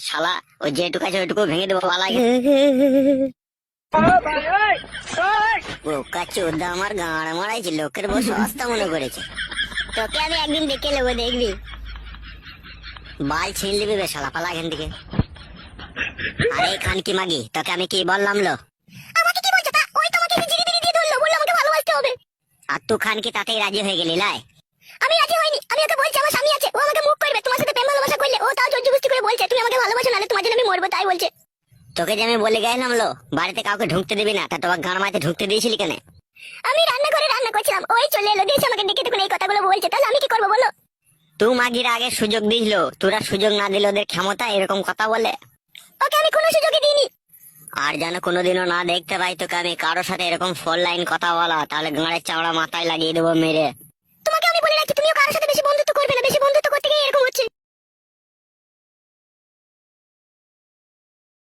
শালা ওই যেটুকু আছে ওইটুকু ভেঙে দেবো পালাই। বোকা চোদা আমার গাঁড় মারাইছে, লোকের বউ সস্তা মনে করেছে। তোকে আমি একদিন দেখে নেবো, দেখবি বাল ছিঁড়ে নিবি বে শালা, পালা এখান থেকে। আরে খান কি মাগি, তোকে আমি কি বললাম লো? আমাকে কি বলছো? তা ওই তোমাকে জিরি জিরি দিয়ে ধরলো, বললো আমাকে ভালোবাসতে হবে। আর তুই খান কি তাতেই রাজি হয়ে গেলি লাই? আমি রাজি হইনি, আমি ওকে বলছি আমার স্বামী আছে, ও আমাকে মুখ করবে, তোমার সাথে প্রেম ভালোবাসা করলে ও তাও জোরজবস্তি করে বলছে তুমি আমাকে ভালোবাসো, নালে তোমার জন্য আমি মরবো, তাই বলছে। তোকে যে আমি বলে গেলাম লো বাড়িতে কাউকে ঢুকতে দিবি না, তা তোমার গাঁড় মাঝে ঢুকতে দিয়েছিলি কেন? আমি রান্নাঘরে রান্না করছিলাম, ওই চলে এলো, দিয়েছে আমাকে ডেকে, দেখুন এই কথাগুলো বলছে, তাহলে আমি কি করবো বলো? তুই মাগির আগে সুযোগ দিল, তোরা সুযোগ না দিলে ওদের ক্ষমতা এরকম কথা বলে। ওকে আমি কোনো সুযোগই দিইনি। আর যেন কোনোদিনও না দেখতে পাই তোকে আমি কারোর সাথে এরকম ফোন লাইন কথা বলা, তাহলে গাঁড়ের চামড়া মাথায় লাগিয়ে দেবো মেরে। তোমাকে আমি বলে রাখছি, তুমিও কারোর সাথে বেশি বন্ধুত্ব করবে না, বেশি বন্ধুত্ব করতে গিয়ে এরকম হচ্ছে।